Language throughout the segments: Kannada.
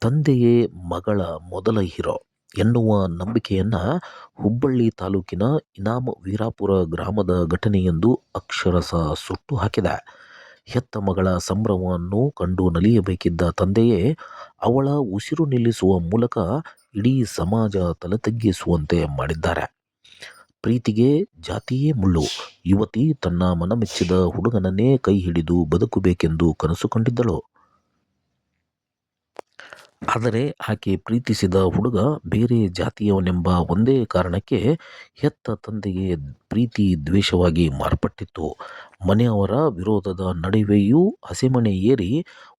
ತಂದೆಯೇ ಮಗಳ ಮೊದಲ ಹೀರೋ ಎನ್ನುವ ನಂಬಿಕೆಯನ್ನು ಹುಬ್ಬಳ್ಳಿ ತಾಲೂಕಿನ ಇನಾಂ ವೀರಾಪುರ ಗ್ರಾಮದ ಘಟನೆಯೆಂದು ಅಕ್ಷರಶಃ ಸುಟ್ಟು ಹಾಕಿದೆ. ಹೆತ್ತ ಮಗಳ ಸಂಭ್ರಮವನ್ನು ಕಂಡು ನಲಿಯಬೇಕಿದ್ದ ತಂದೆಯೇ ಅವಳ ಉಸಿರು ನಿಲ್ಲಿಸುವ ಮೂಲಕ ಇಡೀ ಸಮಾಜ ತಲೆತಗ್ಗಿಸುವಂತೆ ಮಾಡಿದ್ದಾರೆ. ಪ್ರೀತಿಗೆ ಜಾತಿಯೇ ಮುಳ್ಳು. ಯುವತಿ ತನ್ನ ಮನಮೆಚ್ಚಿದ ಹುಡುಗನನ್ನೇ ಕೈ ಹಿಡಿದು ಬದುಕಬೇಕೆಂದು ಕನಸು ಕಂಡಿದ್ದಳು. ಆದರೆ ಆಕೆ ಪ್ರೀತಿಸಿದ ಹುಡುಗ ಬೇರೆ ಜಾತಿಯವನೆಂಬ ಒಂದೇ ಕಾರಣಕ್ಕೆ ಹೆತ್ತ ತಂದೆಗೆ ಪ್ರೀತಿ ದ್ವೇಷವಾಗಿ ಮಾರ್ಪಟ್ಟಿತ್ತು. ಮನೆಯವರ ವಿರೋಧದ ನಡುವೆಯೂ ಹಸೆಮಣೆ ಏರಿ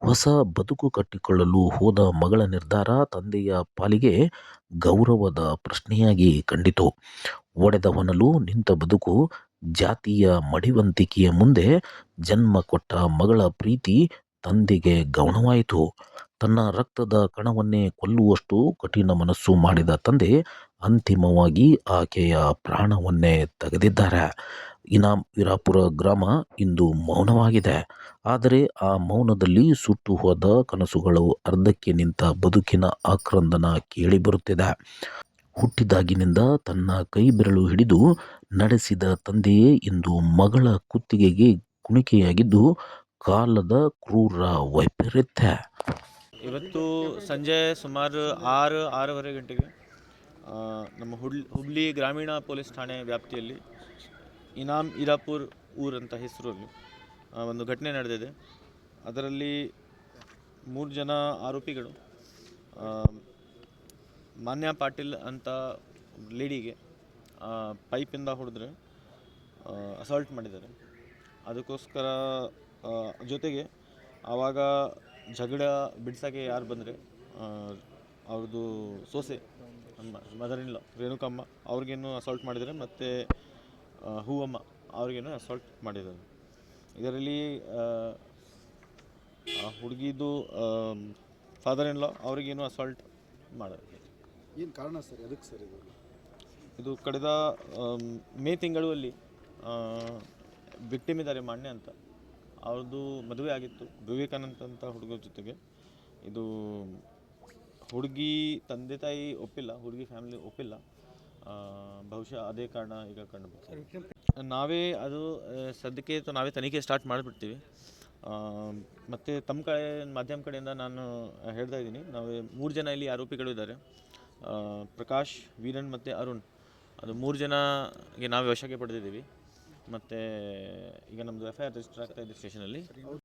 ಹೊಸ ಬದುಕು ಕಟ್ಟಿಕೊಳ್ಳಲು ಹೋದ ಮಗಳ ನಿರ್ಧಾರ ತಂದೆಯ ಪಾಲಿಗೆ ಗೌರವದ ಪ್ರಶ್ನೆಯಾಗಿ ಕಂಡಿತು. ಒಡೆದ ಹೊನಲು ನಿಂತ ಬದುಕು, ಜಾತಿಯ ಮಡಿವಂತಿಕೆಯ ಮುಂದೆ ಜನ್ಮ ಕೊಟ್ಟ ಮಗಳ ಪ್ರೀತಿ ತಂದೆಗೆ ಗೌಣವಾಯಿತು. ತನ್ನ ರಕ್ತದ ಕಣವನ್ನೇ ಕೊಲ್ಲುವಷ್ಟು ಕಠಿಣ ಮನಸ್ಸು ಮಾಡಿದ ತಂದೆ ಅಂತಿಮವಾಗಿ ಆಕೆಯ ಪ್ರಾಣವನ್ನೇ ತೆಗೆದಿದ್ದಾರೆ. ಇನಾಂ ವೀರಾಪುರ ಗ್ರಾಮ ಇಂದು ಮೌನವಾಗಿದೆ. ಆದರೆ ಆ ಮೌನದಲ್ಲಿ ಸುಟ್ಟು ಹೋದ ಕನಸುಗಳು, ಅರ್ಧಕ್ಕೆ ನಿಂತ ಬದುಕಿನ ಆಕ್ರಂದನ ಕೇಳಿಬರುತ್ತಿದೆ. ಹುಟ್ಟಿದಾಗಿನಿಂದ ತನ್ನ ಕೈ ಬೆರಳು ಹಿಡಿದು ನಡೆಸಿದ ತಂದೆಯೇ ಇಂದು ಮಗಳ ಕುತ್ತಿಗೆಗೆ ಕುಣಿಕೆಯಾಗಿದ್ದು ಕಾಲದ ಕ್ರೂರ ವೈಪರೀತ್ಯ. ಇವತ್ತು ಸಂಜೆ ಸುಮಾರು 6-6:30 ಗಂಟೆಗೆ ನಮ್ಮ ಹುಬ್ಳಿ ಗ್ರಾಮೀಣ ಪೊಲೀಸ್ ಠಾಣೆ ವ್ಯಾಪ್ತಿಯಲ್ಲಿ ಇನಾಂ ವೀರಾಪುರ ಊರಂತ ಹೆಸರಲ್ಲಿ ಒಂದು ಘಟನೆ ನಡೆದಿದೆ. ಅದರಲ್ಲಿ 3 ಜನ ಆರೋಪಿಗಳು ಮಾನ್ಯ ಪಾಟೀಲ್ ಅಂತ ಲೇಡಿಗೆ ಪೈಪಿಂದ ಹೊಡೆದ್ರೆ ಅಸಾಲ್ಟ್ ಮಾಡಿದ್ದಾರೆ. ಅದಕ್ಕೋಸ್ಕರ ಜೊತೆಗೆ ಆವಾಗ ಜಗಳ ಬಿಡ್ಸೋಕ್ಕೆ ಯಾರು ಬಂದರೆ ಅವ್ರದ್ದು ಸೊಸೆ ಮದರ್ ಇನ್ ಲಾ ರೇಣುಕಮ್ಮ ಅವ್ರಿಗೇನು ಅಸಾಲ್ಟ್ ಮಾಡಿದ್ದಾರೆ, ಮತ್ತು ಹೂವಮ್ಮ ಅವ್ರಿಗೇನು ಅಸಾಲ್ಟ್ ಮಾಡಿದ್ದಾರೆ. ಇದರಲ್ಲಿ ಹುಡುಗಿದು ಫಾದರ್ ಇನ್ ಲಾ ಅವ್ರಿಗೇನು ಅಸಾಲ್ಟ್ ಮಾಡಿದ್ದಾರೆ. ಏನು ಕಾರಣ ಸರ್, ಅದಕ್ಕೆ ಸರ್ ಇದು ಕಳೆದ ಮೇ ತಿಂಗಳಲ್ಲಿ ವಿಕ್ಟಿಮ್ ಇದ್ದಾರೆ ಮಾನ್ಯ ಅಂತ, ಅವ್ರದ್ದು ಮದುವೆ ಆಗಿತ್ತು ವಿವೇಕಾನಂದ ಅಂತ ಹುಡುಗರ ಜೊತೆಗೆ. ಇದು ಹುಡುಗಿ ತಂದೆ ತಾಯಿ ಒಪ್ಪಿಲ್ಲ, ಹುಡುಗಿ ಫ್ಯಾಮಿಲಿ ಒಪ್ಪಿಲ್ಲ. ಬಹುಶಃ ಅದೇ ಕಾರಣ ಈಗ ಕಂಡು ನಾವೇ ಅದು ಸದ್ಯಕ್ಕೆ ನಾವೇ ತನಿಖೆ ಸ್ಟಾರ್ಟ್ ಮಾಡಿಬಿಡ್ತೀವಿ. ಮತ್ತು ತಮ್ಮ ಕಡೆ ಮಾಧ್ಯಮ ಕಡೆಯಿಂದ ನಾನು ಹೇಳ್ತಾ ಇದ್ದೀನಿ, ನಾವು 3 ಜನ ಇಲ್ಲಿ ಆರೋಪಿಗಳು ಇದ್ದಾರೆ, ಪ್ರಕಾಶ್, ವೀರನ್ ಮತ್ತು ಅರುಣ್. ಅದು 3 ಜನಗೆ ನಾವು ವಶಕ್ಕೆ ಪಡೆದಿದ್ದೀವಿ. ಮತ್ತು ಈಗ ನಮ್ಮದು FIR ರಿಜಿಸ್ಟರ್ ಆಗ್ತಾಯಿದೆ ಸ್ಟೇಷನಲ್ಲಿ.